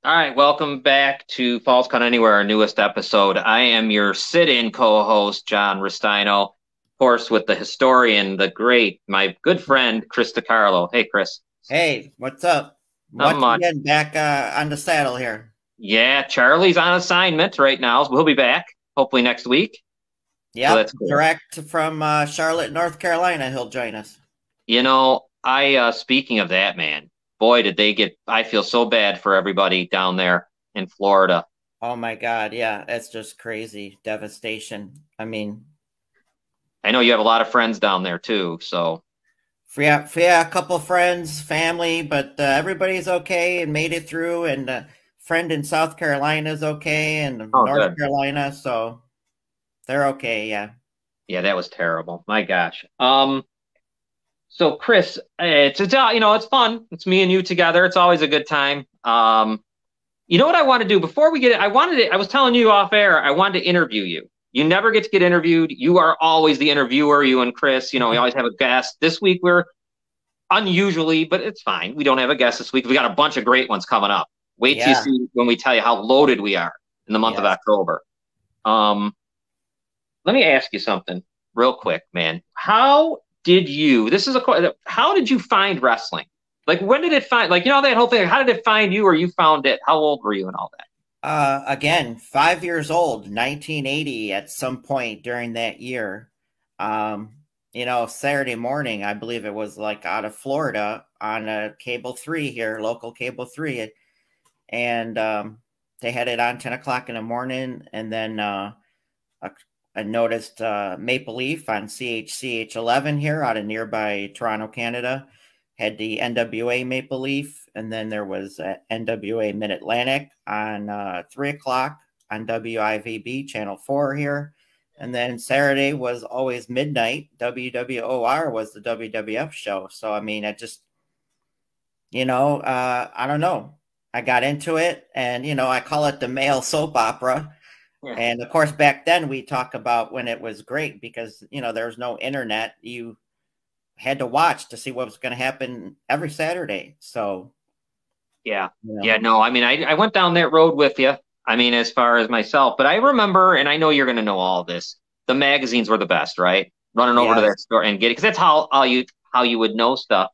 All right, welcome back to Falls Count Anywhere, our newest episode. I am your sit-in co-host, John Restaino, of course, with the historian, the great, my good friend, Chris DiCarlo. Hey, Chris. Hey, what's up? Not Once much. again, back on the saddle here. Yeah, Charlie's on assignment right now, so we'll be back hopefully next week. So Yep, that's cool. direct from Charlotte, North Carolina. He'll join us. Speaking of that, man, boy, did they get, I feel so bad for everybody down there in Florida. Oh my God, yeah, it's just crazy devastation. I mean, I know you have a lot of friends down there too, so yeah, a couple friends, family, but everybody's okay and made it through. And friend in South Carolina is okay, and oh, North good. Carolina, so they're okay. Yeah, Yeah, that was terrible. My gosh. So Chris, it's fun. It's me and you together. It's always a good time. You know what I want to do before we get it? I was telling you off air, I wanted to interview you. You never get to get interviewed. You are always the interviewer, you and Chris. We always have a guest. This week we're unusually, but it's fine. We don't have a guest this week. We got a bunch of great ones coming up. Wait till you yeah, see when we tell you how loaded we are in the month of yes. October. Um, Let me ask you something real quick, man. How did you find wrestling? Like, when did it find, like, that whole thing? How did it find you or you found it? How old were you and all that? Again, 5 years old, 1980, at some point during that year. Saturday morning, I believe it was like out of Florida on a cable three here, local cable three. And they had it on 10 o'clock in the morning. And then I noticed Maple Leaf on CHCH 11 here out of nearby Toronto, Canada, had the NWA Maple Leaf, and then there was NWA Mid Atlantic on 3 o'clock on WIVB Channel 4 here. And then Saturday was always midnight. WWOR was the WWF show. So, I mean, I don't know. I got into it, and, I call it the male soap opera. Yeah. And of course, back then we talk about when it was great because, there was no internet. You had to watch to see what was going to happen every Saturday. So, Yeah. you Yeah. know, No, I mean, I went down that road with you. I mean, as far as myself, but I remember, and I know you're going to know all this. The magazines were the best, right? Running over to yes, that store and getting, because that's how you would know stuff.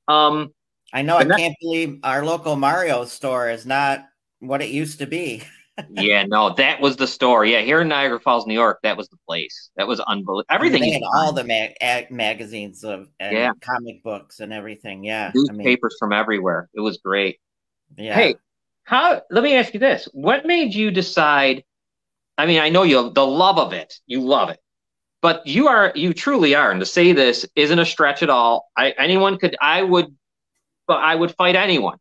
Um, I know. the I next can't believe our local Mario store is not what it used to be. Yeah, no, that was the store. Yeah, here in Niagara Falls, New York, that was the place. That was unbelievable. I mean, Everything they you had could all find. the magazines Yeah, and comic books and everything. Yeah. I mean, newspapers from everywhere. It was great. yeah. Hey, let me ask you this. What made you decide? I mean, I know the love of it. You love it. But you truly are. And to say this isn't a stretch at all. I would fight anyone.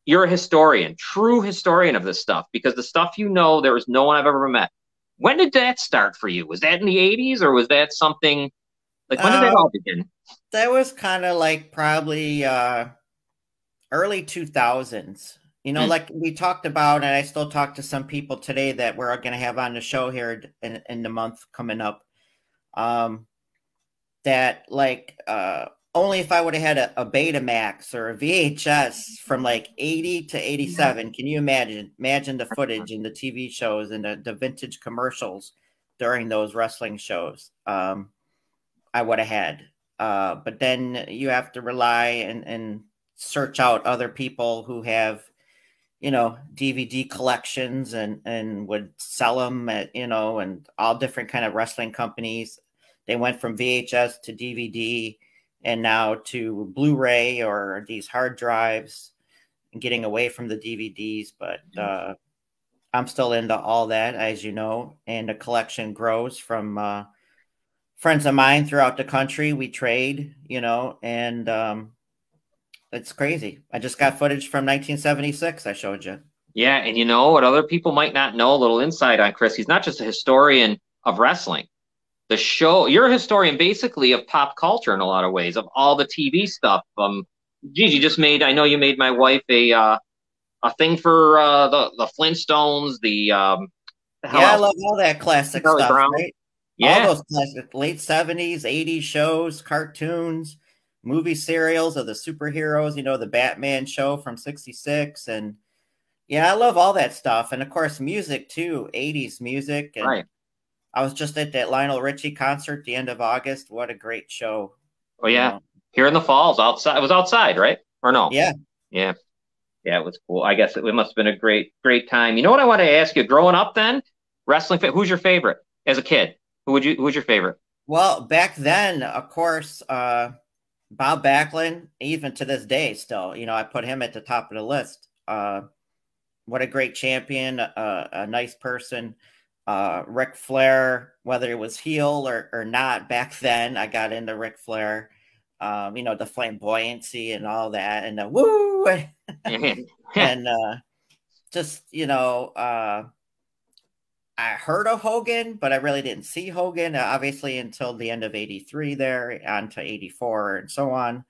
You're a historian, true historian of this stuff, because the stuff there is no one I've ever met. When did that start for you? Was that in the 80s or was that something like when did that Uh, all begin? that was kind of like probably early 2000s. Hmm. Like we talked about, and I still talk to some people today that we're going to have on the show here in the month coming up. Um, that like only if I would have had a Betamax or a VHS from like 80 to 87, can you imagine the footage and the TV shows and the vintage commercials during those wrestling shows I would have had. But then you have to rely and search out other people who have DVD collections and would sell them at and all different kind of wrestling companies. They went from VHS to DVD and now to Blu-ray or these hard drives and getting away from the DVDs. But I'm still into all that, as you know, and the collection grows from friends of mine throughout the country. We trade, and it's crazy. I just got footage from 1976 I showed you. Yeah, and you know what other people might not know, a little insight on Chris. He's not just a historian of wrestling. You're a historian basically of pop culture in a lot of ways, of all the TV stuff. Geez, I know you made my wife a thing for the Flintstones, the hell Yeah, I else? love all that classic Charlie stuff, Brown. right? All Yeah, those classic late 70s, 80s shows, cartoons, movie serials of the superheroes, the Batman show from 66 and Yeah, I love all that stuff. And of course, music too, 80s music. And Right. I was just at that Lionel Richie concert the end of August. What a great show, Oh you yeah, know. here in the falls, outside. It was outside, right? Or no? Yeah. Yeah, yeah, it was cool. I guess it must have been a great time. You know what I want to ask you? Growing up, then wrestling. Who's your favorite as a kid? Who was your favorite? Well, back then, of course, Bob Backlund, even to this day, still, I put him at the top of the list. What a great champion, a nice person. Ric Flair, whether it was heel or not back then, I got into Ric Flair. The flamboyancy and all that, and the woo, and just I heard of Hogan, but I really didn't see Hogan, obviously, until the end of '83 there, on to '84 and so on.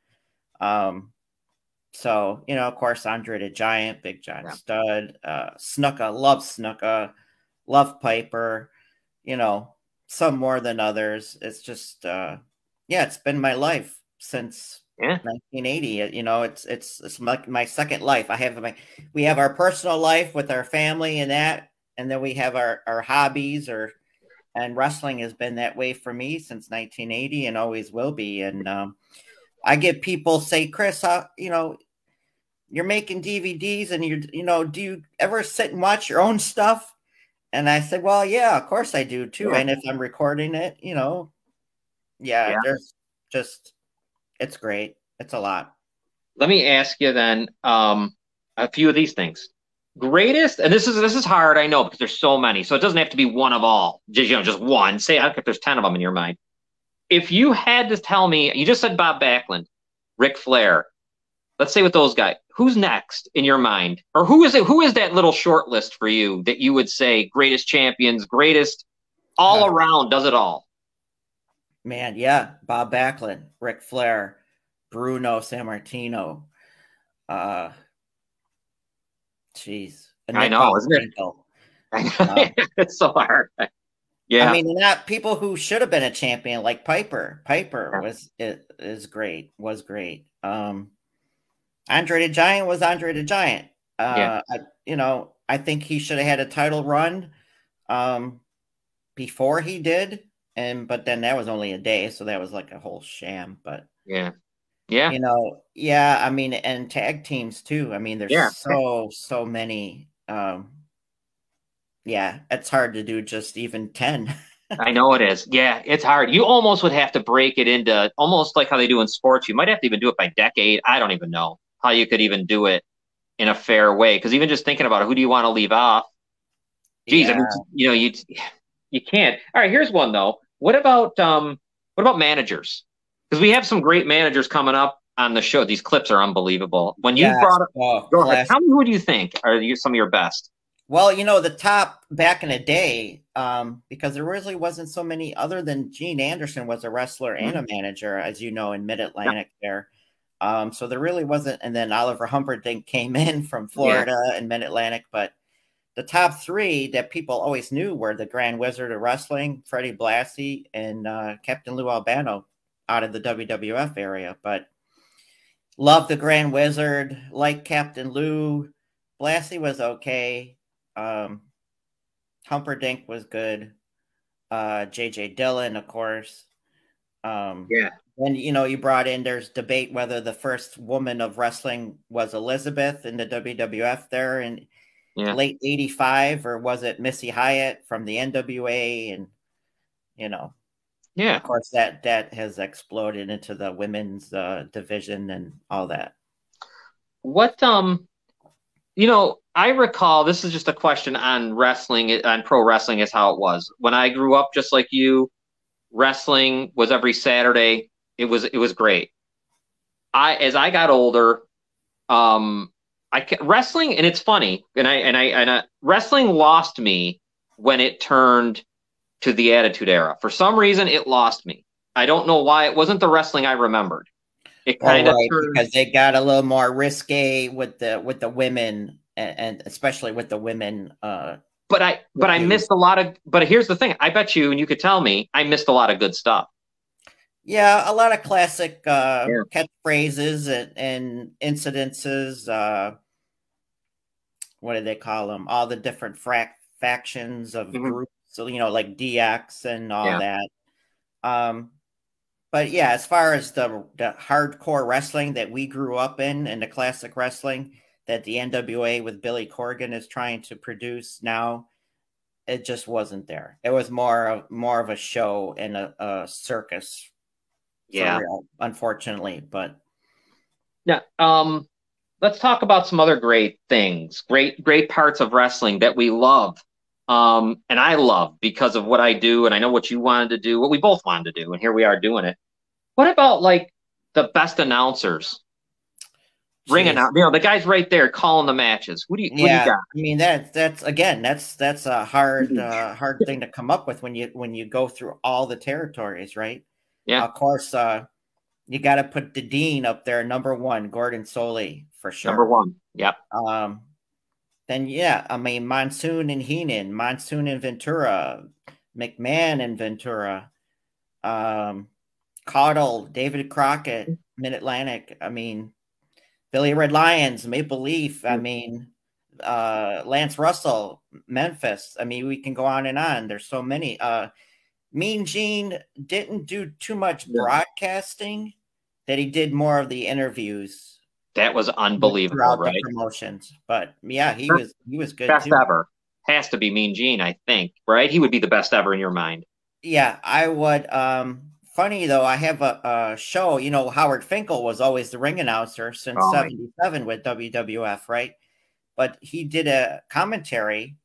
So, of course, Andre the Giant, Big John Yeah. Studd, Snuka, love Piper, some more than others. It's just, it's been my life since Yeah. 1980. It's my second life. We have our personal life with our family and that, and then we have our hobbies and wrestling has been that way for me since 1980 and always will be. And I get people say, Chris, you're making DVDs and do you ever sit and watch your own stuff? And I said, well, yeah, of course I do too. Yeah. And if I'm recording it, Yeah. there's just, it's great. It's a lot. Let me ask you then a few of these things. Greatest, and this is hard, I know, because there's so many. So it doesn't have to be one of all. Just one. Say I don't care if there's 10 of them in your mind. If you had to tell me, you just said Bob Backlund, Ric Flair. Let's say with those guys, who's next in your mind? Or who is it? Who is that little short list for you that you would say greatest champions, greatest all around, does it all? Man, yeah. Bob Backlund, Ric Flair, Bruno Sammartino. Jeez. I know, isn't it? It's so hard. Yeah. I mean, not people who should have been a champion like Piper. Piper was great. Andre the Giant was Andre the Giant. I think he should have had a title run before he did, but then that was only a day, so that was like a whole sham. But yeah. I mean, and tag teams too. I mean, there's so many. It's hard to do just even 10. I know it is. Yeah, it's hard. You almost would have to break it into almost like how they do in sports. You might have to even do it by decade. I don't even know how you could even do it in a fair way. Because even just thinking about it, who do you want to leave off? Geez, I mean, you can't. All right, here's one though. What about managers? Because we have some great managers coming up on the show. These clips are unbelievable. When you brought up, go ahead. Tell me, who do you think are some of your best? Well, the top back in the day, because there really wasn't so many other than Gene Anderson was a wrestler and a manager, as you know, in Mid-Atlantic there. So there really wasn't. And then Oliver Humperdinck came in from Florida and Mid-Atlantic. But the top three that people always knew were the Grand Wizard of Wrestling, Freddie Blassie, and Captain Lou Albano out of the WWF area. But love the Grand Wizard, like Captain Lou. Blassie was okay. Humperdinck was good. JJ Dillon, of course. And you brought in, there's debate whether the first woman of wrestling was Elizabeth in the WWF there in late '85, or was it Missy Hyatt from the NWA? And of course that has exploded into the women's division and all that. What I recall, this is just a question on wrestling, on pro wrestling, is how it was. When I grew up, just like you, wrestling was every Saturday. It was great. As I got older, wrestling, and it's funny, and wrestling lost me when it turned to the Attitude Era. For some reason, it lost me. I don't know why. It wasn't the wrestling I remembered. It kind of because they got a little more risque with the women, and especially with the women. But I missed a lot of. But here's the thing: I bet you, and you could tell me, I missed a lot of good stuff. Yeah, a lot of classic catchphrases and incidences. what do they call them? All the different factions of Mhm. groups, so like DX and all Yeah. that. Um, but yeah, as far as the hardcore wrestling that we grew up in and the classic wrestling that the NWA with Billy Corgan is trying to produce now, it just wasn't there. It was more of a show and a circus for Yeah. real, unfortunately. But Yeah. Let's talk about some other great things, great parts of wrestling that we love. And I love because of what I do, and I know what you wanted to do, what we both wanted to do, and here we are doing it. What about like the best announcers, ring geez, announcer? The guys right there calling the matches. What do you yeah, got? I mean that's again that's a hard thing to come up with when you go through all the territories, right? Yeah, Of course, you got to put the Dean up there, number one, Gordon Soley for number sure. one. Yep. Um, then yeah, I mean Monsoon and Heenan, Monsoon and Ventura, McMahon and Ventura, um, Caudle, David Crockett, Mid Atlantic. I mean Billy Red Lions, Maple Leaf. I mean Lance Russell, Memphis. I mean we can go on and on. There's so many. Mean Gene didn't do too much Yeah. broadcasting, that he did more of the interviews That was unbelievable, throughout the right? promotions. But yeah, he was good Best too. ever. Has to be Mean Gene, I think, right? He would be the best ever in your mind. Yeah, I would. Funny though, I have a show. Howard Finkel was always the ring announcer since Oh my. '77 with WWF, right? But he did a commentary,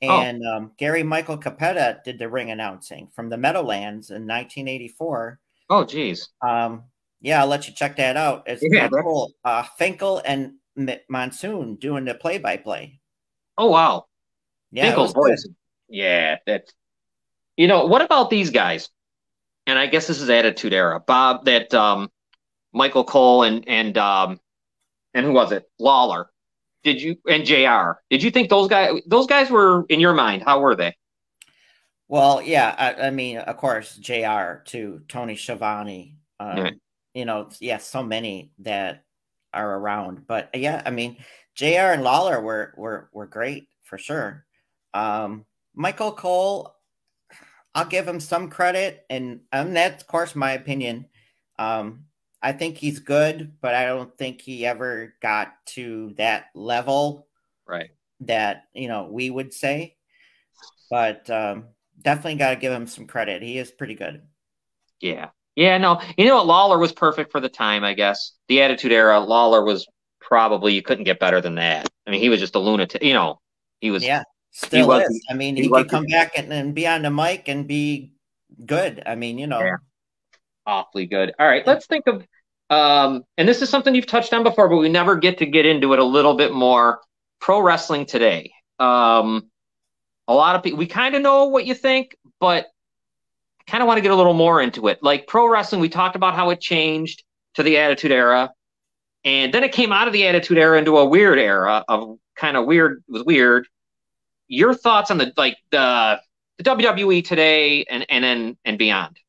Oh, and Gary Michael Capetta did the ring announcing from the Meadowlands in 1984. oh, geez. Yeah, I'll let you check that out. It's Yeah. pretty cool. Finkel and Monsoon doing the play-by-play. Oh, wow. Yeah, it Finkel's was good. voice. Yeah, that's. What about these guys? And I guess this is Attitude Era. Bob, that Michael Cole and who was it? Lawler. Did you and JR? Did you think those guys were in your mind? How were they? Well, yeah, I mean, of course, JR to Tony Schiavone. Yeah. Yeah, so many that are around. But yeah, I mean, JR and Lawler were great for sure. Michael Cole, I'll give him some credit, and that's of course my opinion. I think he's good, but I don't think he ever got to that level Right. that we would say. But definitely got to give him some credit. He is pretty good. Yeah. Yeah, no. You know what? Lawler was perfect for the time, I guess. The Attitude Era, Lawler was probably you couldn't get better than that. I mean, he was just a lunatic. He was Yeah, he still was is. I mean, he he was could come back and be on the mic and be good. I mean, yeah, awfully good. All right, let's think of and this is something you've touched on before, but we never get into it a little bit more. Pro wrestling today. A lot of people we kind of know what you think, but kind of want to get a little more into it. Like pro wrestling, we talked about how it changed to the Attitude Era, and then it came out of the Attitude Era into a weird era of kind of weird. It was weird. Your thoughts on the WWE today and beyond?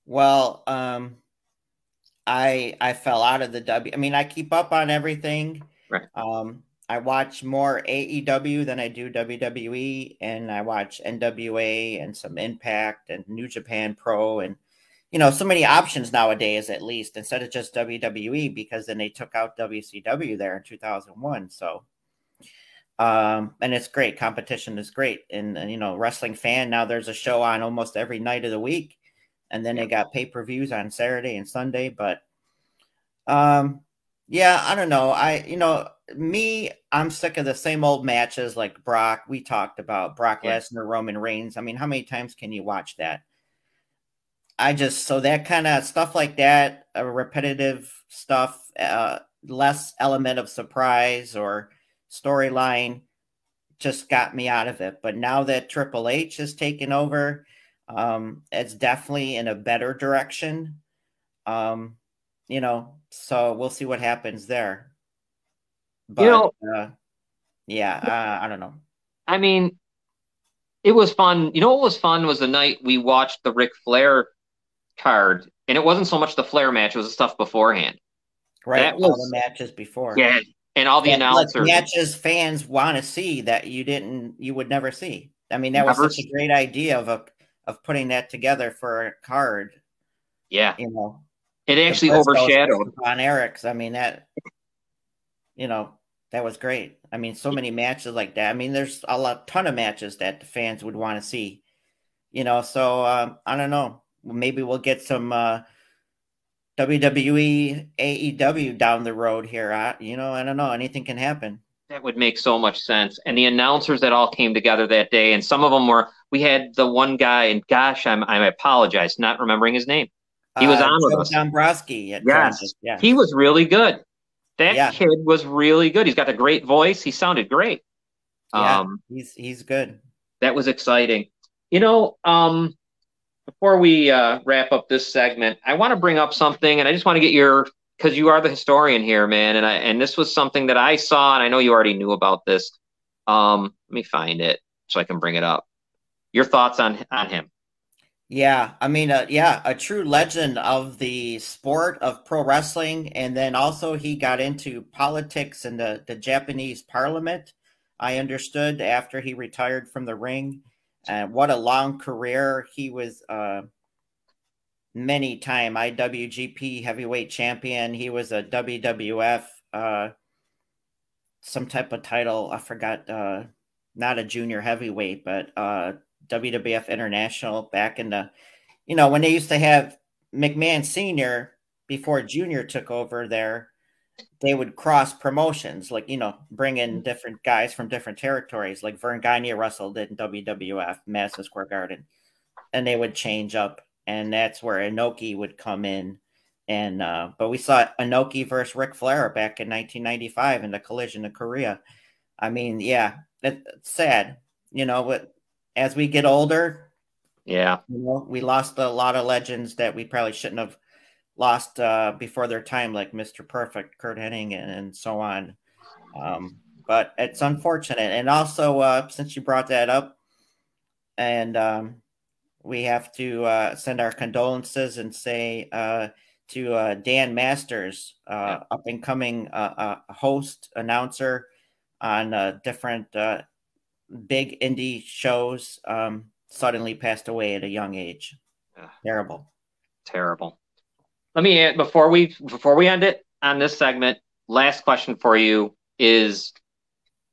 well. I fell out of the W. I mean, I keep up on everything. Right. I watch more AEW than I do WWE, and I watch NWA and some Impact and New Japan Pro, and so many options nowadays. At least instead of just WWE, because then they took out WCW there in 2001. So, and it's great. Competition is great, and wrestling fan now. There's a show on almost every night of the week, and then Yeah. they got pay-per-views on Saturday and Sunday. But yeah, I don't know. I'm sick of the same old matches like Brock. We talked about Brock Yeah. Lesnar, Roman Reigns. I mean, how many times can you watch that? So that kind of stuff like that, repetitive stuff, less element of surprise or storyline just got me out of it. But now that Triple H has taken over, it's definitely in a better direction. Um, so we'll see what happens there. You But know, yeah, I don't know. I mean, it was fun. You know what was fun was the night we watched the Ric Flair card, and it wasn't so much the Flair match; it was the stuff beforehand. Right, That all the was matches before. yeah. and all the And like announcers matches fans want to see that you would never see. I mean, that was never. such a great idea of putting that together for a card. Yeah, You know, it the actually Briscoes overshadowed. versus Von Erichs. I mean that you know that was great. I mean, so many matches like that. I mean, there's ton of matches that the fans would want to see. So I don't know. Maybe we'll get some WWE, AEW down the road here. I don't know. Anything can happen. That would make so much sense. And the announcers that all came together that day, and some of them were. We had the one guy, and gosh, I apologize, not remembering his name. He was on with Joe us. Dombrowski joined us. Yes, Yeah, he was really good. That yeah, kid was really good. He's got a great voice. He sounded great. yeah. Um, He's good. that was exciting. You know, before we wrap up this segment, I want to bring up something, and I just want to get because you are the historian here, man, and this was something that I saw, and I know you already knew about this. Let me find it so I can bring it up. Your thoughts on him? Yeah, I mean, yeah, a true legend of the sport of pro wrestling, and then also he got into politics in the Japanese parliament. I understood after he retired from the ring, and what a long career he was. Many time IWGP heavyweight champion. He was a WWF some type of title. I forgot. Not a junior heavyweight, but WWF International back in the, when they used to have McMahon Sr. before Junior took over there, they would cross promotions, like, bring in different guys from different territories, like Vern Gagne wrestled in WWF, Madison Square Garden, and they would change up. And that's where Inoki would come in. And but we saw Inoki versus Ric Flair back in 1995 in the Collision in Korea. I mean, yeah, it's sad, but as we get older, Yeah, we lost a lot of legends that we probably shouldn't have lost before their time, like Mr. Perfect, Kurt Hennig, and so on. But it's unfortunate. And also, since you brought that up, and we have to send our condolences and say to Dan Masters, up and coming host, announcer on different big indie shows, suddenly passed away at a young age. Terrible. Terrible. Let me add before we end it on this segment. Last question for you is,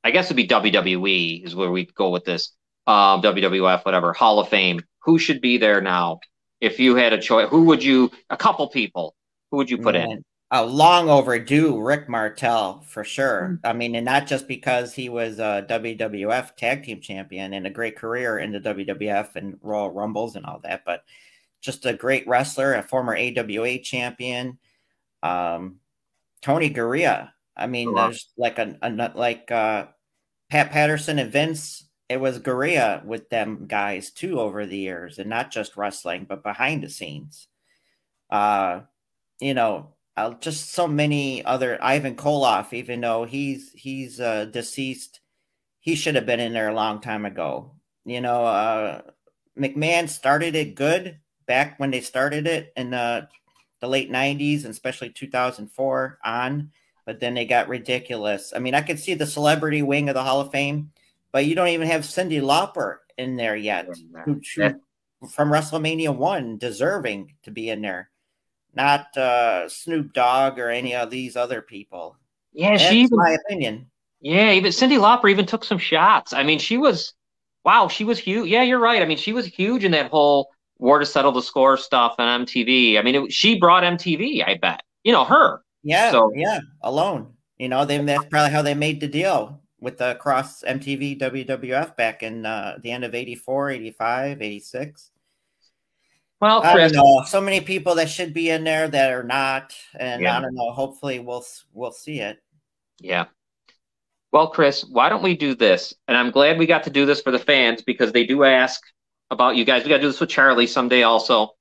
I guess it'd be WWE is where we go with this. WWF, whatever, Hall of Fame. Who should be there now? If you had a choice, who would you? A couple people. Who would you put in? Long overdue, Rick Martel for sure. I mean, and not just because he was a WWF Tag Team Champion and a great career in the WWF and Royal Rumbles and all that, but just a great wrestler, a former AWA champion. Tony Garea. I mean, there's like Pat Patterson and Vince. It was Garea with them guys too over the years, and not just wrestling, but behind the scenes. Just so many other. Ivan Koloff, even though he's deceased, he should have been in there a long time ago. McMahon started it good back when they started it in the late 90s, and especially 2004 on, but then they got ridiculous. I mean, I could see the celebrity wing of the Hall of Fame, but you don't even have Cyndi Lauper in there yet, who from WrestleMania 1, deserving to be in there. Not Snoop Dogg or any of these other people. Yeah, that's my opinion. Yeah, even Cyndi Lauper even took some shots. I mean, she was huge. Yeah, you're right. I mean, she was huge in that whole War to Settle the Score stuff on MTV. I mean, she brought MTV, I bet. Her. Yeah, so, yeah, alone. That's probably how they made the deal with the cross MTV WWF back in the end of 84, 85, 86. Well, Chris, I don't know. So many people that should be in there that are not, and I don't know. Hopefully, we'll see it. Yeah. Well, Chris, why don't we do this? And I'm glad we got to do this for the fans because they do ask about you guys. We got to do this with Charlie someday also.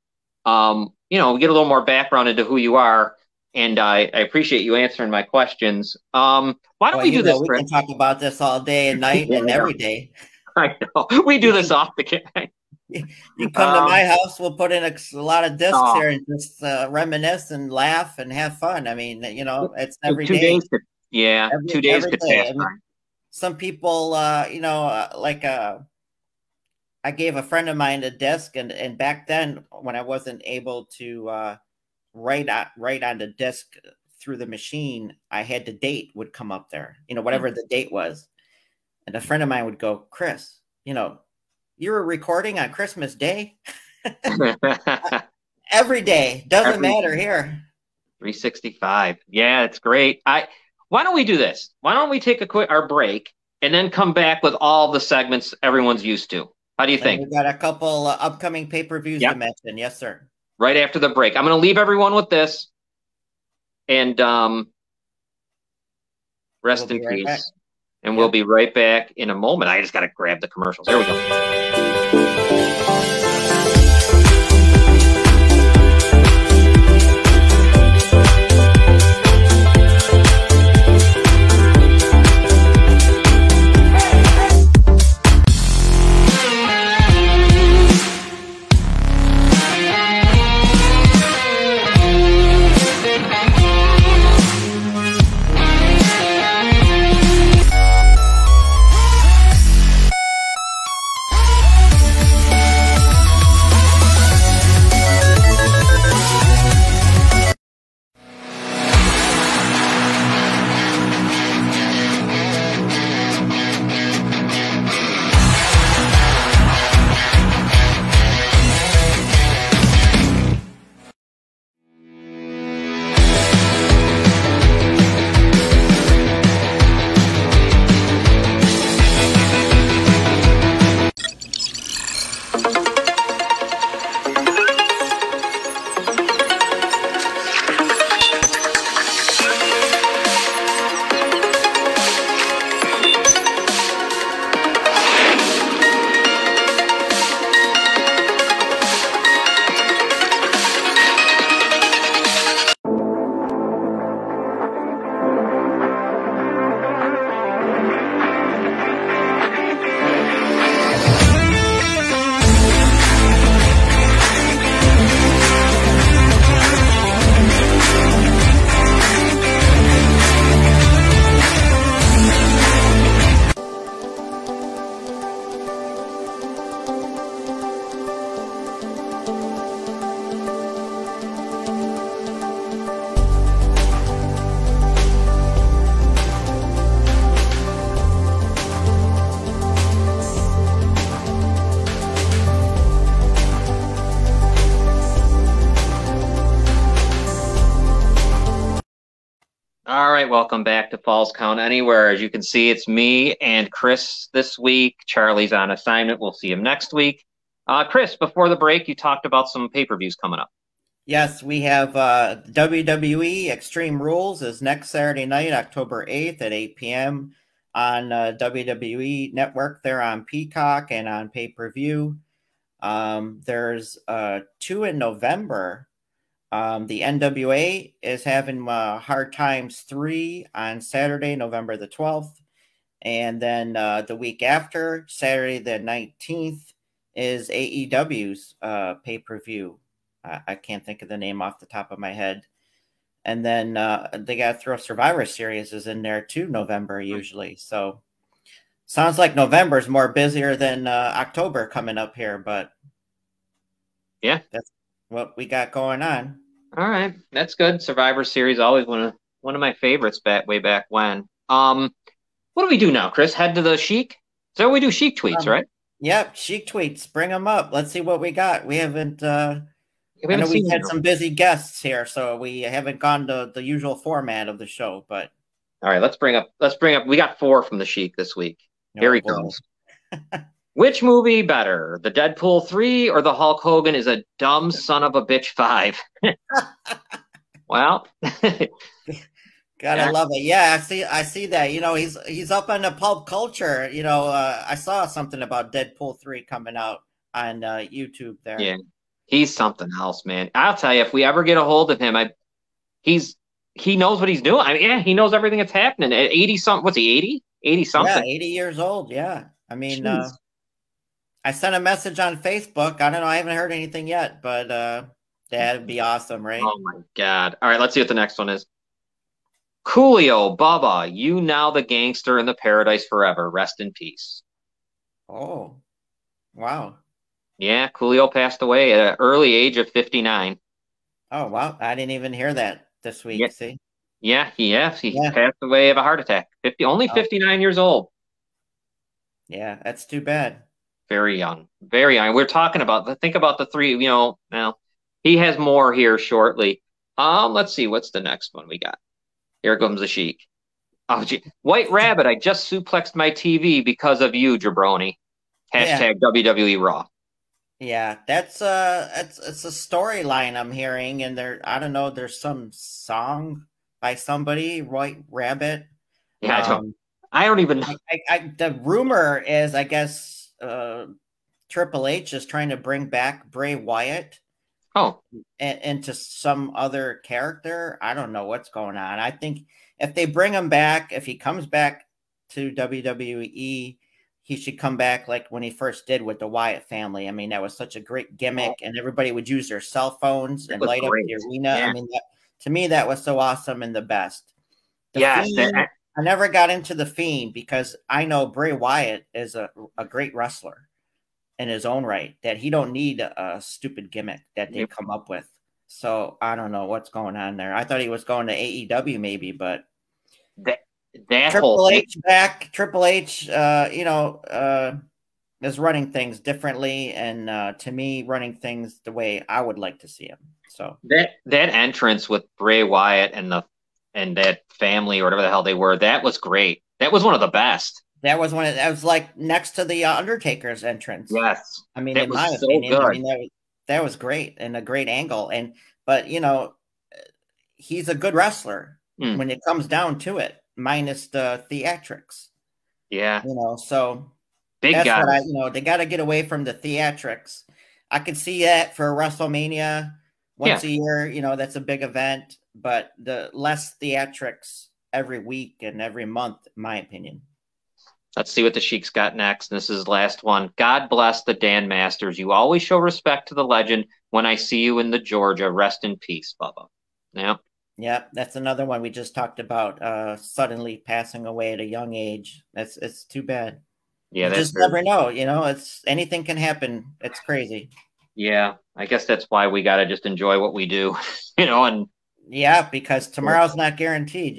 We get a little more background into who you are, and I appreciate you answering my questions. Why don't we do this, Chris? We can talk about this all day and night and every day. I know. We do this off the camera. You come to my house, we'll put in a lot of discs here and just reminisce and laugh and have fun. I mean, it's every day. Yeah, 2 days every could day. pass I by. mean, some people, I gave a friend of mine a disc, and back then when I wasn't able to write on the disc through the machine, I had the date would come up there, whatever the date was. And a friend of mine would go, Chris, you were recording on Christmas Day every day. Doesn't Every matter here. 365. Yeah, it's great. Why don't we do this? Why don't we take our break and then come back with all the segments everyone's used to? How do you And think? we got a couple upcoming pay-per-views to Yep. mention. Yes, sir. Right after the break. I'm going to leave everyone with this, and rest in Right back. peace. And we'll be right back in a moment. I just got to grab the commercials. There we go. All right, welcome back to Falls Count Anywhere. As you can see, it's me and Chris this week. Charlie's on assignment. We'll see him next week. Chris, before the break, you talked about some pay-per-views coming up. Yes, we have WWE Extreme Rules is next Saturday night, October 8th at 8 p.m. on WWE Network. They're on Peacock and on pay-per-view. There's 2 in November. The NWA is having Hard Times 3 on Saturday, November the 12th. And then the week after, Saturday the 19th, is AEW's pay-per-view. I can't think of the name off the top of my head. And then they got to throw Survivor Series is in there too, November usually. So sounds like November is more busier than October coming up here, but yeah, that's what we got going on. All right, that's good. Survivor Series, always one of my favorites way back when. What do we do now, Chris? Head to the Sheik? Is that what we do? Sheik tweets, right? Yep, Sheik tweets. Bring them up. Let's see what we got. We haven't. We haven't we've had some busy guests here, so we haven't gone to the usual format of the show. But all right, let's bring up. We got 4 from the Sheik this week. Here he comes. Which movie better, the Deadpool 3 or the Hulk Hogan is a dumb son of a bitch 5? Well, gotta love it. Yeah, I see that. He's up on the pulp culture. I saw something about Deadpool 3 coming out on YouTube there. Yeah, he's something else, man. I'll tell you, if we ever get a hold of him, he knows what he's doing. I mean, yeah, he knows everything that's happening. At 80 something, what's he, 80? 80 something? Yeah, 80 years old. Yeah, I mean. I sent a message on Facebook. I don't know. I haven't heard anything yet, but that'd be awesome, right? Oh, my God. All right, let's see what the next one is. Coolio, Bubba, you now the gangster in the paradise forever. Rest in peace. Oh, wow. Yeah, Coolio passed away at an early age of 59. Oh, wow. I didn't even hear that this Yeah, week. See? he Yeah. passed away of a heart attack. Only Oh, 59 years old. yeah. That's too bad. Very young. Very young. We're talking about think about the three, now he has more here shortly. Let's see, what's the next one we got? Here comes the Sheik. Oh, gee. White Rabbit, I just suplexed my TV because of you, Jabroni. Yeah. Hashtag WWE Raw. Yeah. That's it's a storyline I'm hearing, and I don't know, there's some song by somebody, White Rabbit. Yeah, Um, I don't even know. the rumor is, I guess, Triple H is trying to bring back Bray Wyatt Oh, into some other character. I don't know what's going on. I think if they bring him back, if he comes back to WWE, he should come back like when he first did with the Wyatt family. I mean, that was such a great gimmick, and everybody would use their cell phones that and was light up great. the arena. I Yeah. mean, to me, that was so awesome and the best. The Yes, Fiend, I never got into the Fiend because I know Bray Wyatt is a great wrestler in his own right, that he don't need a stupid gimmick that they come up with. So I don't know what's going on there. I thought he was going to AEW maybe, but that whole Triple thing. H back. Triple H, is running things differently, and to me, running things the way I would like to see him. So That entrance with Bray Wyatt and that family or whatever the hell they were, that was great. That was one of the best. that was like next to the Undertaker's entrance. Yes. I mean, That in my was so opinion, I good. mean that was great and a great angle. But he's a good wrestler Mm, when it comes down to it, minus the theatrics. yeah. So Big that's guy. what they got to get away from the theatrics. I could see that for WrestleMania Yeah. once a year. That's a big event, but the less theatrics every week and every month, in my opinion. Let's see what the Sheik's got next. This is the last one. God bless the Dan Masters. You always show respect to the legend when I see you in the Georgia. Rest in peace, Bubba. Yeah. Yeah, that's another one we just talked about. Suddenly passing away at a young age. It's too bad. Yeah, You that's just very, never know. It's anything can happen. It's crazy. yeah. I guess that's why we gotta just enjoy what we do, and Yeah, because tomorrow's not guaranteed.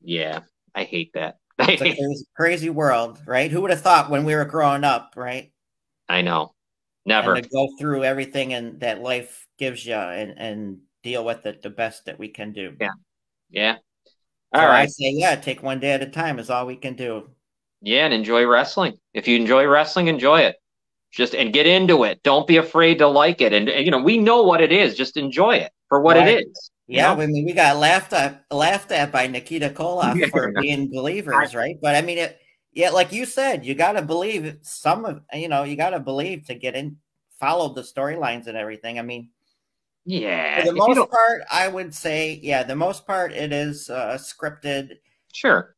yeah, I hate that. It's a crazy, crazy world, right? Who would have thought when we were growing up, right? I know. And Never. to go through everything and that life gives you and deal with it the best that we can do. Yeah. Yeah. All So I right. say, yeah, take one day at a time is all we can do. Yeah, and enjoy wrestling. If you enjoy wrestling, enjoy it. And get into it. Don't be afraid to like it. And we know what it is. Just enjoy it for what it Right. is. Yeah, I mean, we got laughed at by Nikita Koloff for Yeah. being believers, right? But I mean, yeah, like you said, you got to believe you got to believe to get in, follow the storylines and everything. I mean, Yeah. for the If you most don't, part, I would say, yeah, the most part it is scripted, sure.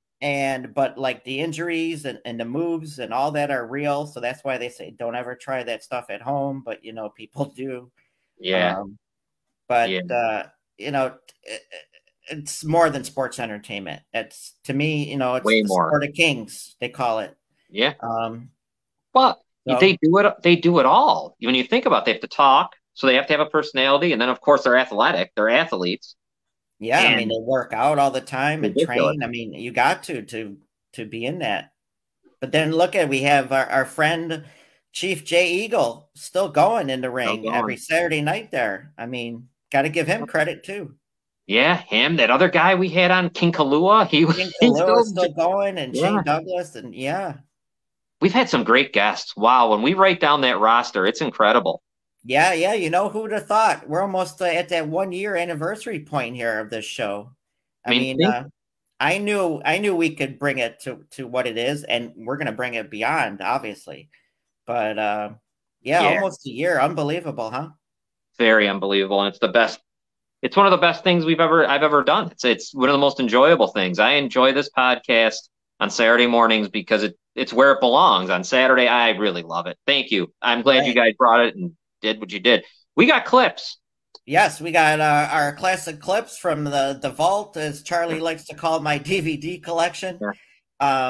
but like the injuries and the moves and all that are real. So that's why they say don't ever try that stuff at home. But people do. Yeah. Um, but Yeah. it's more than sports entertainment. It's to me, it's Way the more. sport of kings, they call it. Yeah. Um, Well, so, they do it. They do it all. When you think about it, they have to talk, so they have to have a personality, and then of course they're athletic. They're athletes. yeah, I mean And they work out all the time and ridiculous. train. I mean, you got to be in that. But then we have our friend Chief Jay Eagle still going in the Still ring every going. Saturday night there. I mean, got to give him credit too. Yeah, him. That other guy we had on King Kalua. King He's Kalua still. is still going, and Yeah. Shane Douglas, and yeah. We've had some great guests. Wow, when we write down that roster, it's incredible. Yeah, yeah. Who would have thought? We're almost at that 1 year anniversary point here of this show. I I mean, mean, I knew we could bring it to what it is, and we're gonna bring it beyond, obviously. But yeah, almost a year. Unbelievable, huh? very unbelievable, and it's the best. It's one of the best things I've ever done. It's one of the most enjoyable things. I enjoy this podcast on Saturday mornings because it's where it belongs. On Saturday, I really love it. Thank you. I'm glad you Right. guys brought it and did what you did. We got clips. Yes, we got our classic clips from the vault, as Charlie likes to call my DVD collection. Yeah.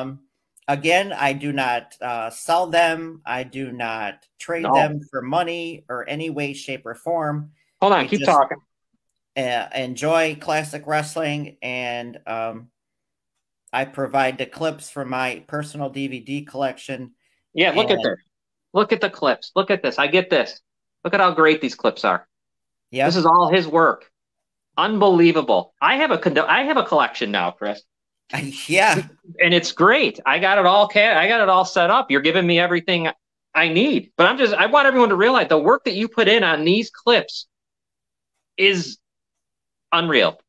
Um, Again, I do not sell them. I do not trade No. them for money or any way, shape, or form. Hold on, We keep just talking. enjoy classic wrestling, and I provide the clips from my personal DVD collection. Yeah, look at this. Look at the clips. Look at this. I get this. Look at how great these clips are. Yeah, This is all his work. Unbelievable. I have a collection now, Chris. yeah. And it's great. I got it all set up. You're giving me everything I need. But I want everyone to realize the work that you put in on these clips is unreal.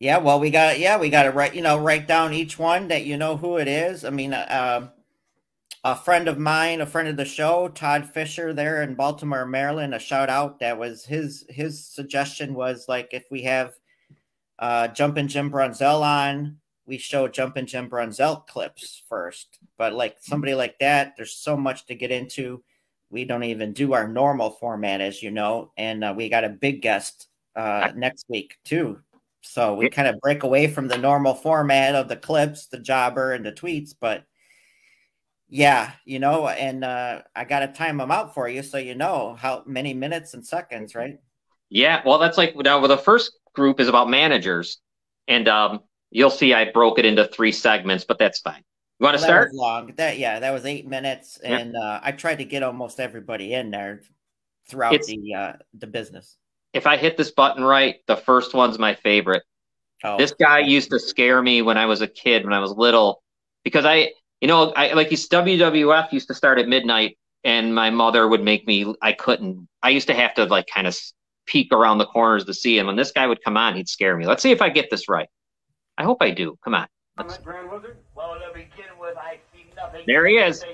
Yeah, well, we got to write down each one that you know who it is. I mean, a friend of mine, a friend of the show, Todd Fisher there in Baltimore, Maryland, a shout out. That was his suggestion was like if we have Jumpin' Jim Brunzell on, we show Jumpin' Jim Brunzell clips first. But like somebody like that, there's so much to get into. We don't even do our normal format, as you know, and we got a big guest next week too. So we kind of break away from the normal format of the clips, the jobber, and the tweets. But yeah, and I got to time them out for you so you know how many minutes and seconds, right? Yeah, well, that's like now. Well, the first group is about managers, and you'll see I broke it into 3 segments, but that's fine. You want to start? That was long. That was 8 minutes, and I tried to get almost everybody in there throughout the business. If I hit this button right, the first one's my favorite. Oh, this guy used to scare me when I was a kid, when I was little, because WWF used to start at midnight, and my mother would make me. I used to have to like kind of peek around the corners to see him. When this guy would come on, he'd scare me. Let's see if I get this right. I hope I do. Come on. There he is.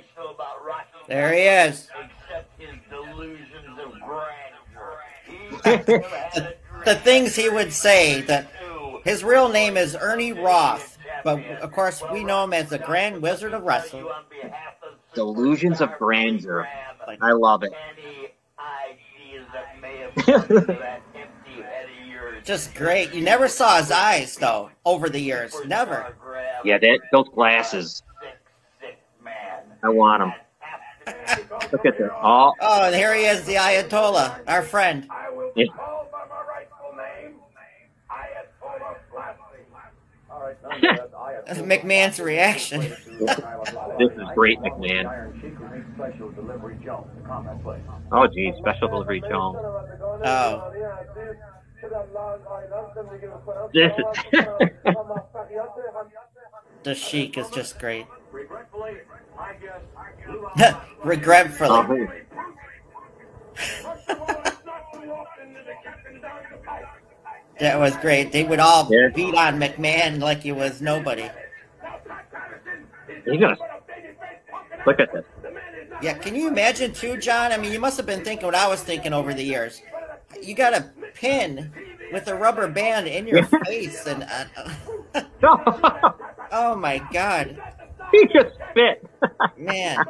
There he is. The things he would say, that his real name is Ernie Roth, but of course we know him as the Grand Wizard of Wrestling. Delusions of grandeur. I love it. Just great. You never saw his eyes though over the years. Never. Yeah, those glasses. I want them. Look at this. Oh, and here he is, the Ayatollah, our friend. Yeah. McMahon's reaction. This is great, McMahon. Oh, geez, special delivery Jones. Oh. This is The Sheik is just great. Regretfully. That was great. They would all beat on McMahon like he was nobody. Look at this. Yeah, can you imagine too, John? I mean, you must have been thinking what I was thinking over the years. You got a pin with a rubber band in your face, and oh my God, he just spit. Man.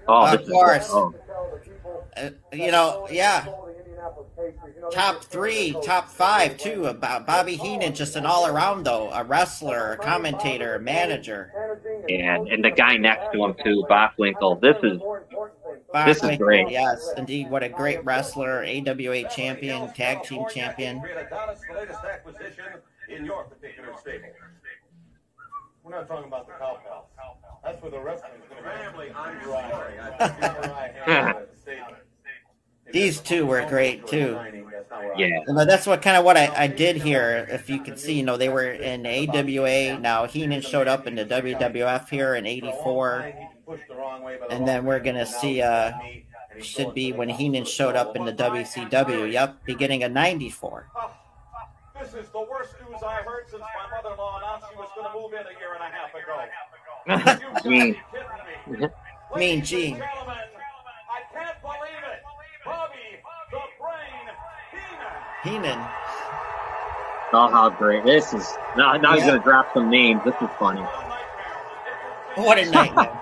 Oh, of course. Yeah. Top 3, top 5 too. About Bobby Heenan, just an all-around though, a wrestler, a commentator, a manager, and the guy next to him too, Bockwinkel. This is great. Yes, indeed. What a great wrestler, AWA champion, tag team champion. We're not talking about the cow pals. That's where the wrestling is going to be. These two were great too. Yeah. That's what I did here. If you can see, they were in AWA. Now Heenan showed up in the WWF here in '84, and then we're gonna see. Should be when Heenan showed up in the WCW. Yep, beginning of '94. This is the worst news I heard since my mother-in-law announced she was going to move in a year and a half ago. Mean Gene. I can't believe it. Bobby the Brain Heenan. Oh, how great. This is... Now he's going to drop some names. This is funny. What a nightmare.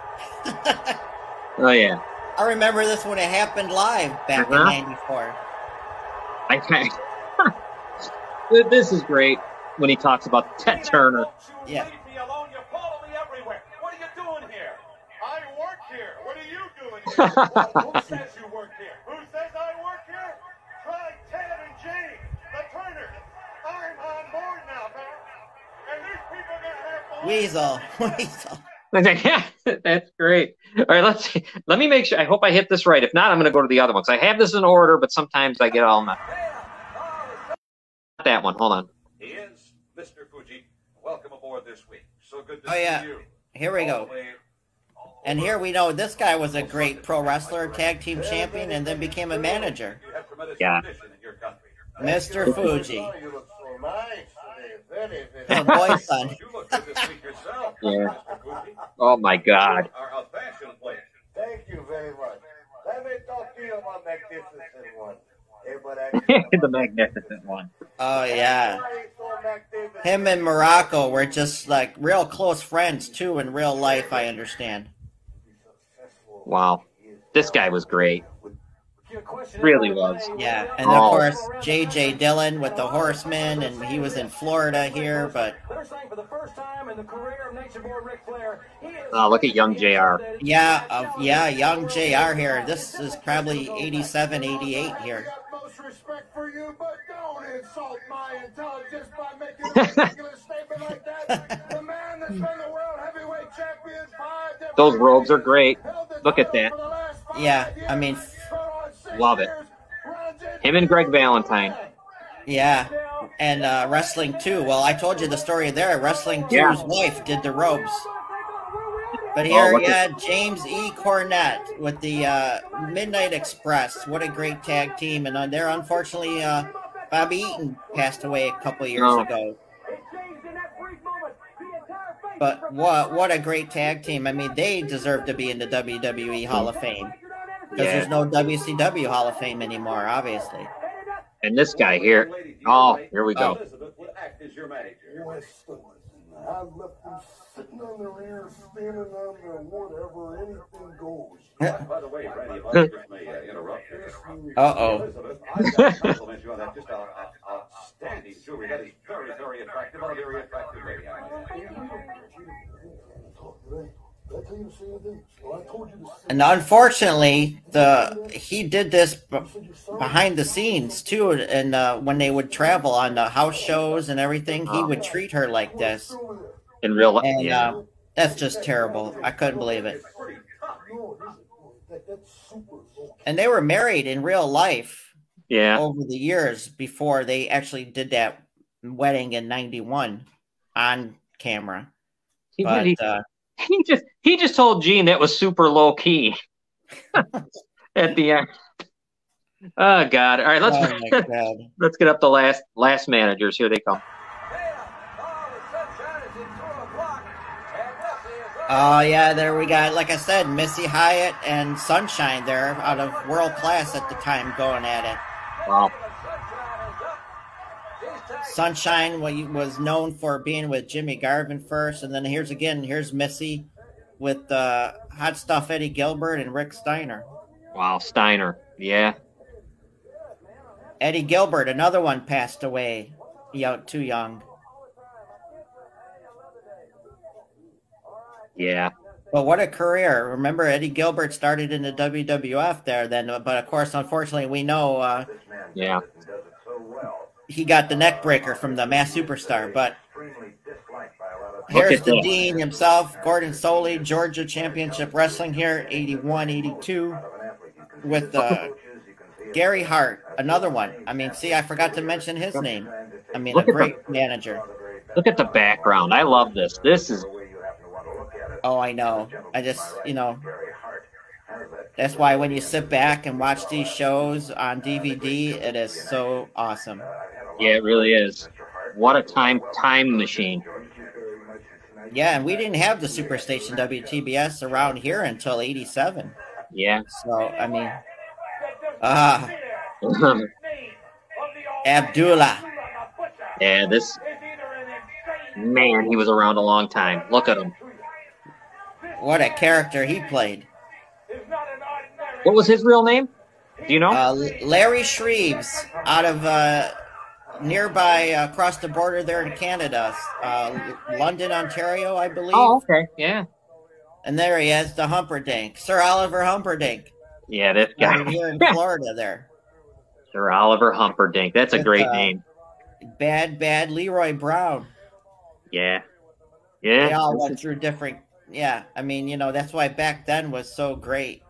Oh, yeah. I remember this when it happened live back in '94. This is great when he talks about Ted Turner. Yeah. Leave me alone. You follow me everywhere. What are you doing here? I work here. What are you doing here? Who says you work here? Who says I work here? Try Ted and James, the Turners. I'm on board now, pal. And these people are going to have to Weasel. Weasel. Yeah, that's great. All right, let's see. Let me make sure. I hope I hit this right. If not, I'm going to go to the other ones. I have this in order, but sometimes I get all messed. Not that one. Hold on. He is Mr. Fuji. Welcome aboard this week. So good to Oh, yeah. see you. Here we go. And here we know this guy was a great pro wrestler, tag team champion, and then became a manager. You have tremendous Yeah. tradition in your country. Mr. Fuji. You look so nice today. Very, very Oh, boy, son. You look good this week yourself, Yeah. Mr. Fuji. Oh my God. Are a fashion plate. Thank you very much. Let me talk to you about Magnificent One. The Magnificent One. Oh, yeah. Him and Morocco were just like real close friends, too, in real life, I understand. Wow. This guy was great. Really was. Yeah, and of course, J.J. Dillon with the Horsemen, and he was in Florida here, but Oh, look at young JR. yeah, young JR here. This is probably 87, 88 here. Most respect for you, but don't insult my intelligence by making a ridiculous statement like that. The man that's been the world heavyweight champion 5 different Those robes are great. held the Look at title that. for the last 5 Yeah, years, I mean, put on 6 Love it. years, runs into Him and Greg Valentine. yeah, and Wrestling 2. Well, I told you the story there. Wrestling 2's Yeah. wife did the robes. But Oh, here look you at- had James E. Cornette with the Midnight Express. What a great tag team. And there, unfortunately, Bobby Eaton passed away a couple years Oh. ago. But what a great tag team. I mean, they deserve to be in the WWE Hall of Fame. Because Yeah. there's no WCW Hall of Fame anymore, obviously. And this guy here. Oh, here we go. Elizabeth would act as your manager. I left them sitting on their ears, standing on their whatever, anything goes. By the way, Randy, if I just may interrupt you. Uh-oh. Elizabeth, I've got to compliment you on that. Just outstanding jewelry. That is very, very attractive. A very attractive lady. And unfortunately, he did this behind the scenes too. And when they would travel on the house shows and everything, he would treat her like this. In real life. And Yeah. that's just terrible. I couldn't believe it. And they were married in real life Yeah. over the years before they actually did that wedding in '91 on camera. He, But he, he just told Gene that was super low key at the end. Oh God! All right, oh my God. let's get up the last managers. Here they come. Oh yeah, there we got, like I said, Missy Hyatt and Sunshine there out of World Class at the time going at it. Wow. Sunshine was known for being with Jimmy Garvin first, and then here's Missy with Hot Stuff Eddie Gilbert and Rick Steiner. Wow, Steiner. Yeah. Eddie Gilbert, another one, passed away too young. Yeah. But what a career. Remember, Eddie Gilbert started in the WWF there then, but of course, unfortunately, we know Yeah. he got the neck breaker from the Mass Superstar. But Look here's at the this. Dean himself, Gordon Soley, Georgia Championship Wrestling here, 81, 82, with Gary Hart, another one. I mean, see, I forgot to mention his name. I mean, Look a at great manager. Look at the background. I love this. This is Oh, I know. I just, that's why when you sit back and watch these shows on DVD, it is so awesome. yeah, it really is. What a time machine. Yeah, and we didn't have the Superstation WTBS around here until 87. Yeah. So, I mean, Abdullah. Yeah, this man, he was around a long time. Look at him. What a character he played. What was his real name? Do you know? Larry Shreves out of nearby across the border there in Canada, London, Ontario, I believe. Oh, okay. Yeah. And there he is, the Humperdinck, Sir Oliver Humperdinck. Yeah, this guy. Here in Florida there. Sir Oliver Humperdinck. That's a great name. Bad Leroy Brown. Yeah. Yeah. They all went through different, I mean, you know, that's why back then was so great.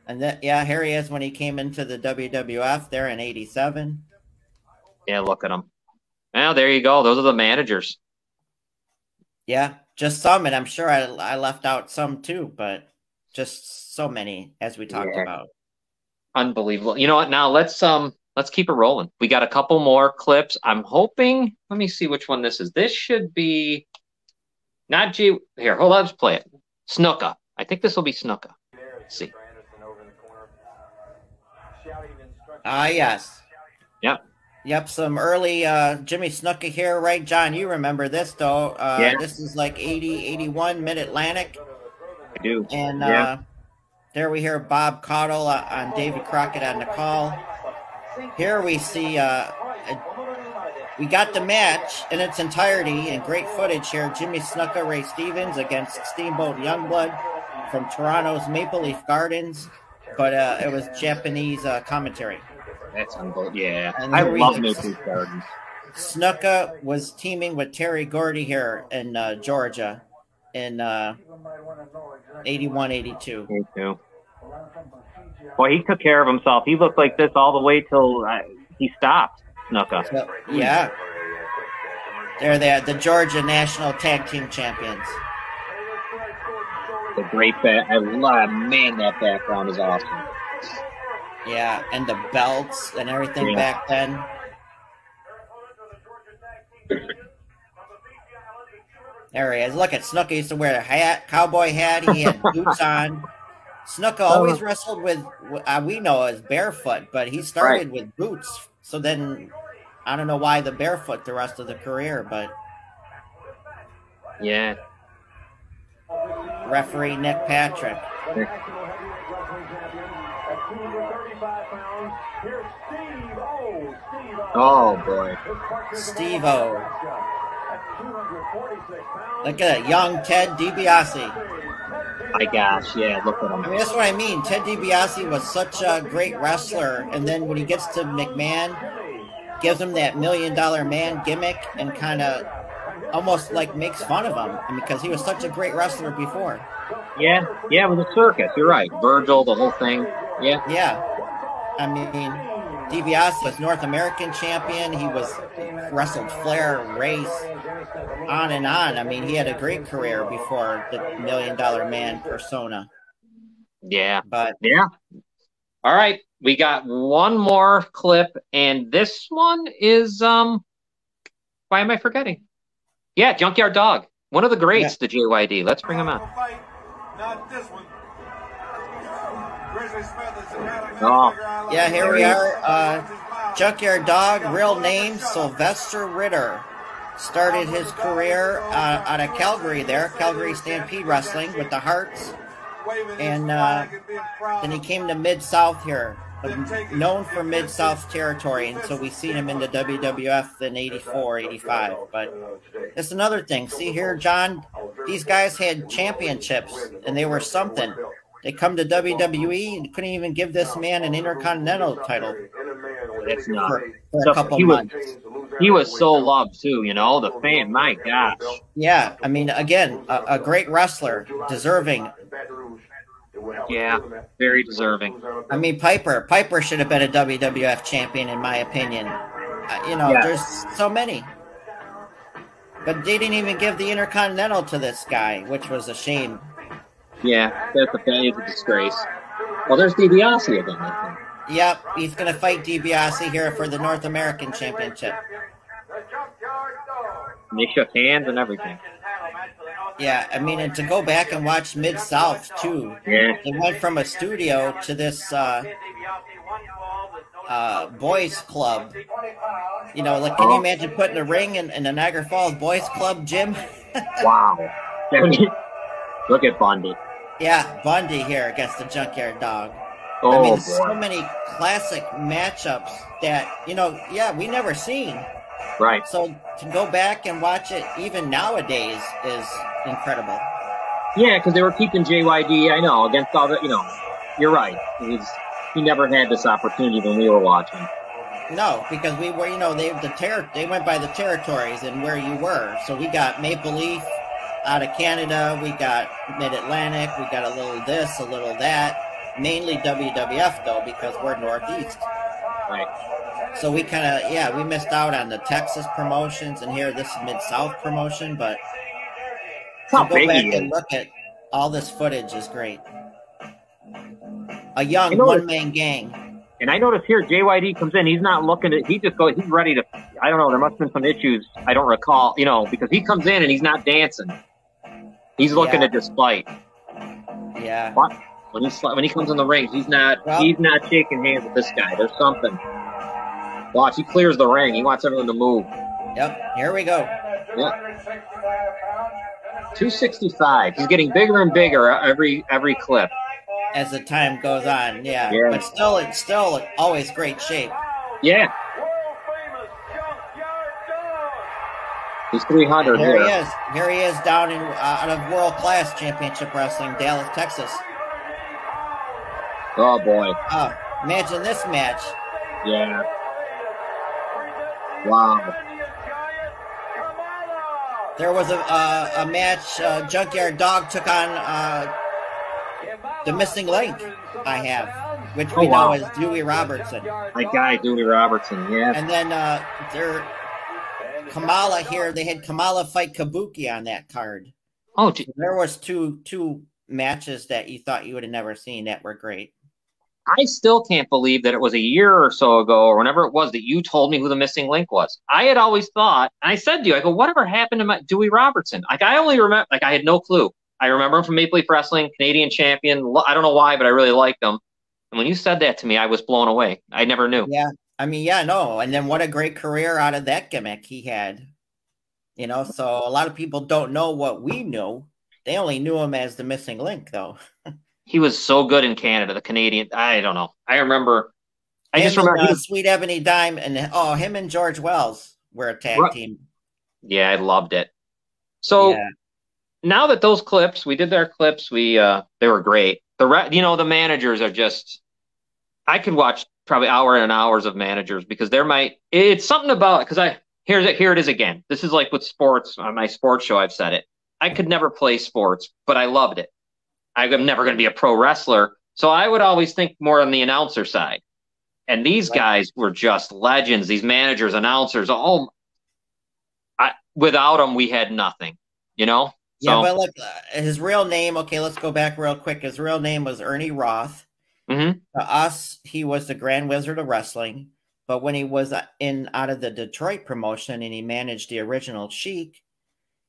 And that, here he is when he came into the WWF there in '87. Yeah, look at him. Well, there you go. Those are the managers. Yeah, just some, and I'm sure I left out some too, but just so many as we talked about. Unbelievable. You know what? Now let's keep it rolling. We got a couple more clips. I'm hoping. Let me see which one this is. This should be not G. Here, hold on. Let's play it. Snuka. I think this will be Snuka. Let's see. Yes. Yep. Yep, some early Jimmy Snuka here, right, John? You remember this, though. This is like 80, 81 Mid-Atlantic. I do. And there we hear Bob Caudle on David Crockett on the call. Here we see we got the match in its entirety and great footage here. Jimmy Snuka, Ray Stevens against Steamboat Youngblood from Toronto's Maple Leaf Gardens. But it was Japanese commentary. That's unbelievable. Yeah, and I love Maple Leaf Gardens. Snuka was teaming with Terry Gordy here in Georgia in 81, 82. Me too. Boy, he took care of himself. He looked like this all the way till he stopped, Snuka. So, yeah. They're the Georgia National Tag Team Champions. The great back. I love, man, that background is awesome. Yeah, and the belts and everything back then. There he is. Look at Snuka. Used to wear a hat, cowboy hat. He had boots on. Snuka always wrestled with, we know as barefoot, but he started with boots. So then, I don't know why the barefoot the rest of the career, but. Yeah. Referee Nick Patrick. Oh boy. Steve-O. Look at that, young Ted DiBiase. My gosh, yeah, look at him. I mean, that's what I mean. Ted DiBiase was such a great wrestler, and then when he gets to McMahon, gives him that $1 Million Man gimmick and kind of almost like makes fun of him. I mean, because he was such a great wrestler before. Yeah, it was a circus. You're right. Virgil, the whole thing. Yeah. Yeah. I mean, DiBiase was North American champion. He wrestled Flair, Race, on and on. I mean, he had a great career before the $1 Million Man persona. Yeah. But yeah. All right. We got one more clip, and this one is why am I forgetting? Yeah, Junkyard Dog. One of the greats, the JYD. Let's bring him on. Not this one. Grizzly Smith is Oh. Yeah, here we are. Junkyard Dog, real name Sylvester Ritter. Started his career out of Calgary there, Calgary Stampede Wrestling with the Hearts. And then he came to Mid-South here, known for Mid-South territory, and so we seen him in the WWF in 84, 85. But that's another thing. See here, John, these guys had championships, and they were something. They come to WWE and couldn't even give this man an Intercontinental title. It's not. For a couple months. He was so loved, too, you know, the fan, my gosh. Yeah, I mean, again, a great wrestler, deserving. Yeah, very deserving. I mean, Piper should have been a WWF champion, in my opinion. There's so many. But they didn't even give the Intercontinental to this guy, which was a shame. Yeah, that's a disgrace. Well, there's DiBiase again, I think. Yep, he's going to fight DiBiase here for the North American Championship. And they shook hands and everything. Yeah, I mean, and to go back and watch Mid-South, too. Yeah. It went from a studio to this boys club. You know, like, can you imagine putting a ring in the Niagara Falls Boys Club gym? Wow. Look at Bundy. Yeah, Bundy here against the Junkyard Dog. I mean, Oh there's so boy. many classic matchups that, we never seen. Right. So to go back and watch it even nowadays is incredible. Yeah, because they were keeping JYD. I know against all the. You're right. He never had this opportunity when we were watching. No, because we were, they went by the territories and where you were. So we got Maple Leaf out of Canada, we got Mid-Atlantic, we got a little this, a little that. Mainly WWF though, because we're Northeast. Right. So we kind of, we missed out on the Texas promotions, and here this is Mid-South promotion, but How to go big back he is. and look at all this footage is great. A young You know one-man gang. And I notice here JYD comes in. He's not looking at. He just goes. He's ready to. I don't know. There must have been some issues. I don't recall. Because he comes in and he's not dancing. He's looking Yeah. to just fight. Yeah. But when he comes in the ring, he's not shaking hands with this guy. There's something. Watch, he clears the ring. He wants everyone to move. Yep. Here we go. Yep. 265. He's getting bigger and bigger every clip. As the time goes on, yeah. Yeah. But it's still always great shape. Yeah. He's 300 Here here. he is. Here he is down in out of World Class Championship Wrestling, Dallas, Texas. Oh boy. Oh, imagine this match. Yeah. Wow. There was a match. Junkyard Dog took on the missing link. I have, which we know as Dewey Robertson. My guy, Dewey Robertson. Yeah. And then Kamala here. They had Kamala fight Kabuki on that card. Oh, There was two matches that you thought you would have never seen that were great. I still can't believe that it was a year or so ago, or whenever it was, that you told me who the missing link was. I had always thought, and I said to you, I go, whatever happened to Dewey Robertson? Like, I only remember, I had no clue. I remember him from Maple Leaf Wrestling, Canadian champion. I don't know why, but I really liked him. And when you said that to me, I was blown away. I never knew. Yeah. I mean, no. And then what a great career out of that gimmick he had. So a lot of people don't know what we knew. They only knew him as the missing link, though. He was so good in Canada, the Canadian. I don't know. I just remember. Sweet Ebony Dime, and him and George Wells were a tag team. Yeah, I loved it. So now that those clips, we did their clips, they were great. The managers are just, I could watch probably hours and hours of managers because it's something about, because here it is again. This is like with sports, on my sports show, I've said it. I could never play sports, but I loved it. I'm never going to be a pro wrestler. So I would always think more on the announcer side. And these guys were just legends, these managers, announcers. Without them, we had nothing, Yeah, but look, his real name, okay, let's go back real quick. His real name was Ernie Roth. Mm-hmm. To us, he was the Grand Wizard of Wrestling. But when he was out of the Detroit promotion and he managed the original Sheik,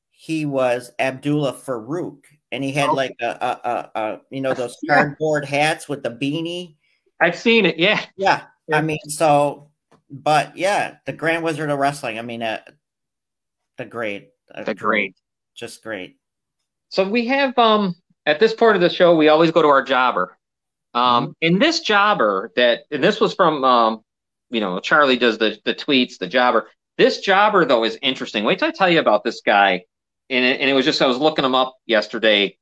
he was Abdullah Farouk. And he had those cardboard hats with the beanie. I've seen it. Yeah. Yeah. I mean, the Grand Wizard of Wrestling. I mean, the great. Just great. So we have, at this part of the show, we always go to our jobber. And this jobber and this was from, Charlie does the tweets, the jobber. This jobber, though, is interesting. Wait till I tell you about this guy. And it was just, I was looking him up yesterday.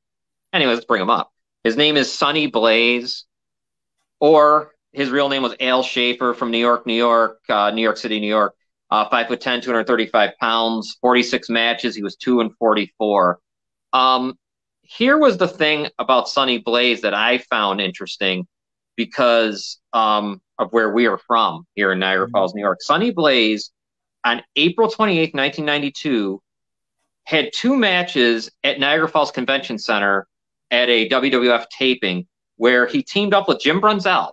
Anyways, let's bring him up. His name is Sonny Blaze, or his real name was Al Schaefer from New York City, New York. 5'10", 235 pounds, 46 matches. He was 2-44. Here was the thing about Sonny Blaze that I found interesting because of where we are from here in Niagara Falls, New York. Sonny Blaze, on April 28th, 1992, had 2 matches at Niagara Falls Convention Center at a WWF taping where he teamed up with Jim Brunzell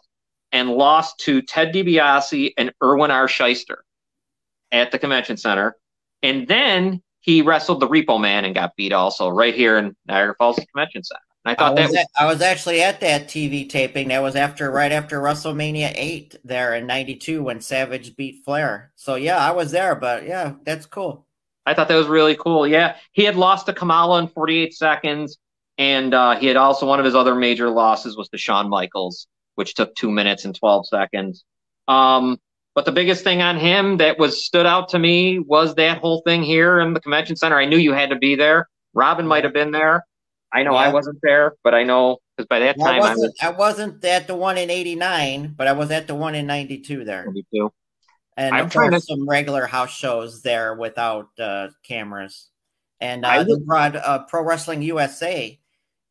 and lost to Ted DiBiase and Irwin R. Shyster at the convention center. And then he wrestled the Repo Man and got beat also right here in Niagara Falls Convention Center. And I thought I was actually at that TV taping. That was right after WrestleMania 8 there in 92 when Savage beat Flair. So yeah, I was there, but yeah, that's cool. I thought that was really cool. Yeah, he had lost to Kamala in 48 seconds, and he had also, one of his other major losses was to Shawn Michaels, which took 2 minutes and 12 seconds. But the biggest thing on him that was stood out to me was that whole thing here in the convention center. I knew you had to be there. Robin might have been there. I know I wasn't there, but I know because by that time I wasn't at the one in '89, but I was at the one in '92 there. '92. And of course, some regular house shows there without cameras. And Pro Wrestling USA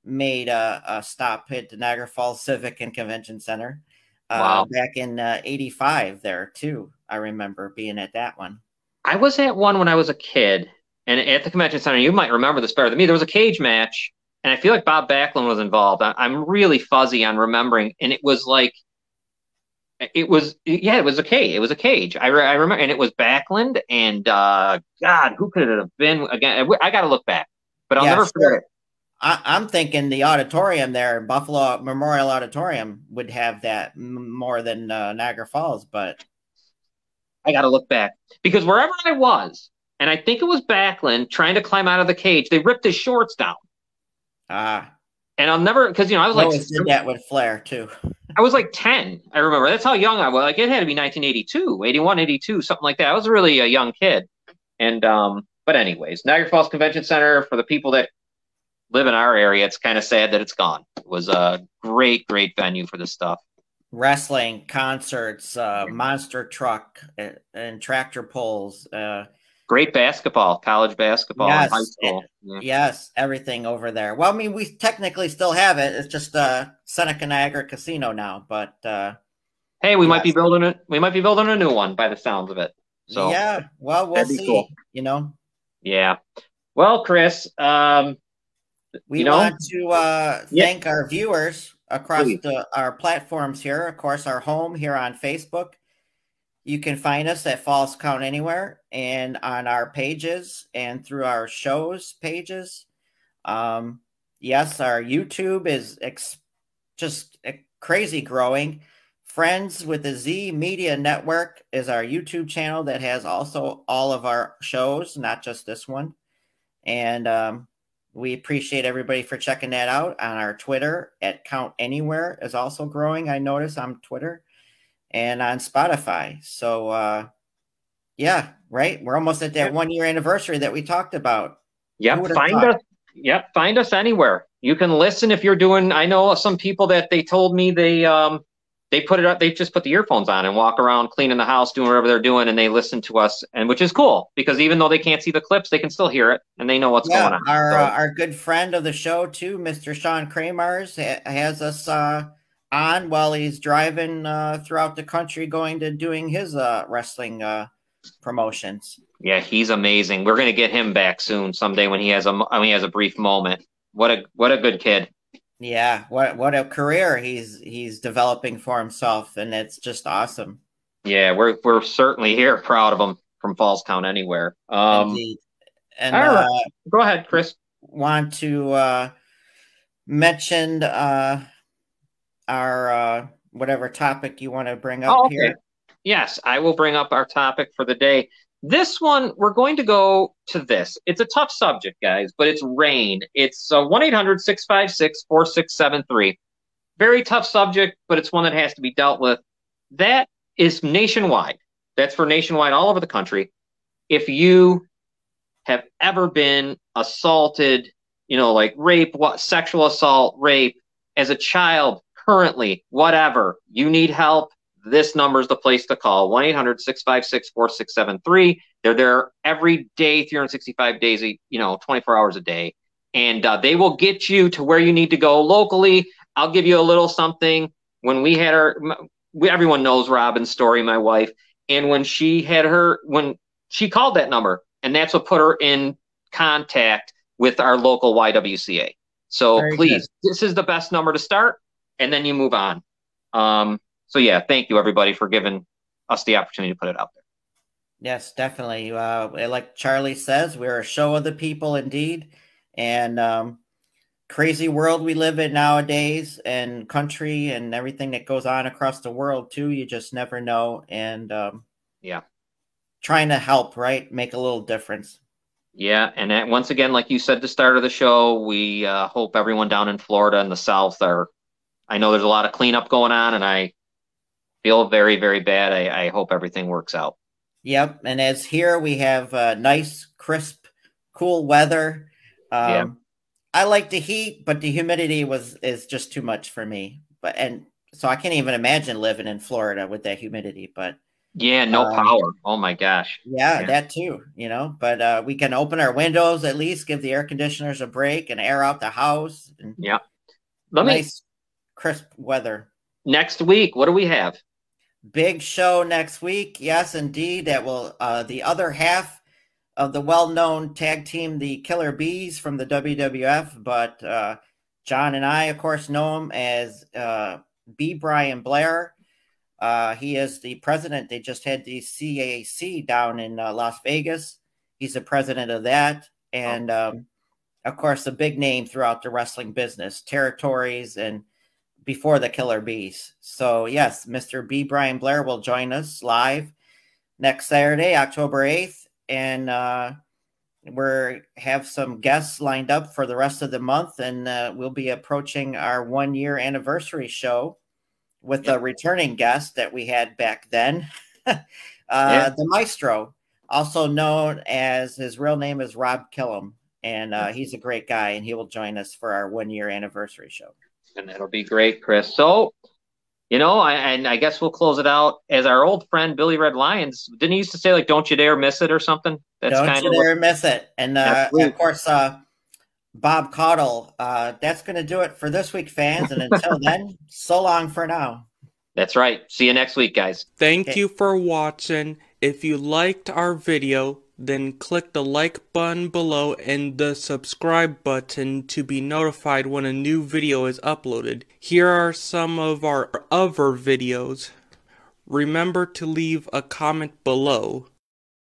made a stop at the Niagara Falls Civic and Convention Center back in '85 there too. I remember being at that one. I was at one when I was a kid, and at the convention center, you might remember this better than me. There was a cage match, and I feel like Bob Backlund was involved. I'm really fuzzy on remembering, and it was like, it was a cage. It was a cage. I remember, and it was Backlund, and God, who could it have been? Again, I got to look back, but I'll never forget it. I'm thinking the auditorium there, Buffalo Memorial Auditorium, would have that more than Niagara Falls, but I got to look back because wherever I was, and I think it was Backlund trying to climb out of the cage, they ripped his shorts down. And I'll never, because I was did that with Flair too. I was like 10. I remember that's how young I was. Like it had to be 1982, 81, 82, something like that. I was really a young kid. And but anyways, Niagara Falls Convention Center, for the people that live in our area, it's kind of sad that it's gone. It was a great venue for this stuff. Wrestling, concerts, monster truck, and tractor pulls. Great basketball, college basketball, yes, high school. Yes, everything over there. Well, I mean, we technically still have it. It's just Seneca Niagara Casino now. But hey, we might be building it. We might be building a new one by the sounds of it. So yeah, well, we'll see. Cool. Yeah. Well, Chris, we want to thank our viewers across our platforms here. Of course, our home here on Facebook. You can find us at Falls Count Anywhere and on our pages and through our shows pages. Yes, our YouTube is just crazy growing. Friends with the Z Media Network is our YouTube channel that has also all of our shows, not just this one. And we appreciate everybody for checking that out. On our Twitter at Count Anywhere is also growing. I notice on Twitter. And on Spotify. So, yeah, right. We're almost at that 1 year anniversary that we talked about. Yep. Find us anywhere. You can listen if you're doing, I know some people that they told me they put it up. They just put the earphones on and walk around cleaning the house, doing whatever they're doing. And they listen to us, and which is cool because even though they can't see the clips, they can still hear it and they know what's going on. Our good friend of the show too, Mr. Sean Kramars, has us, on while he's driving throughout the country going to doing his wrestling promotions. Yeah, he's amazing. We're going to get him back soon someday when he has a brief moment. What a good kid. Yeah, what a career he's developing for himself, and it's just awesome. Yeah, we're certainly here proud of him from Falls Count Anywhere. Indeed. And go ahead, Chris. Want to mention our whatever topic you want to bring up here. Yes, I will bring up our topic for the day. This one, we're going to go to this. It's a tough subject, guys, but it's rain. It's 1-800-656-4673. Very tough subject, but it's one that has to be dealt with. That is nationwide. That's for nationwide all over the country. If you have ever been assaulted, like rape, sexual assault, rape as a child, currently, whatever, you need help, this number is the place to call, 1-800-656-4673. They're there every day, 365 days, 24 hours a day. And they will get you to where you need to go locally. I'll give you a little something. When we had everyone knows Robin's story, my wife. And when she called that number, and that's what put her in contact with our local YWCA. So please, this is the best number to start. And then you move on. So yeah, thank you everybody for giving us the opportunity to put it out there. Yes, definitely. Like Charlie says, we're a show of the people indeed. And crazy world we live in nowadays, and country and everything that goes on across the world too. You just never know. And trying to help, right? Make a little difference. Yeah, and once again, like you said at the start of the show, we hope everyone down in Florida and the South are I know there's a lot of cleanup going on, and I feel very, very bad. I hope everything works out. Yep. And as here we have nice, crisp, cool weather. Yeah. I like the heat, but the humidity is just too much for me. And so I can't even imagine living in Florida with that humidity. But yeah, no power. Oh my gosh. Yeah, that too, you know. But we can open our windows at least, give the air conditioners a break, and air out the house. And yeah. Nice, crisp weather. Next week, what do we have? Big show next week. Yes, indeed. That will the other half of the well-known tag team, the Killer Bees from the WWF. But John and I, of course, know him as B. Brian Blair. He is the president. They just had the CAC down in Las Vegas. He's the president of that. And, of course, a big name throughout the wrestling business, territories, and before the Killer Bees. So, yes, Mr. B. Brian Blair will join us live next Saturday, October 8th. And we have some guests lined up for the rest of the month. And we'll be approaching our 1-year anniversary show with a returning guest that we had back then, the Maestro, also known as, his real name is Rob Killam, and he's a great guy, and he will join us for our 1-year anniversary show. And that'll be great, Chris. So, you know, I guess we'll close it out as our old friend Billy Red Lyons. Didn't he used to say, like, don't you dare miss it or something? That's don't you dare miss it. And of course, Bob Caudle, that's going to do it for this week, fans. And until then, so long for now. That's right. See you next week, guys. Thank you for watching. If you liked our video, then click the like button below and the subscribe button to be notified when a new video is uploaded. Here are some of our other videos. Remember to leave a comment below.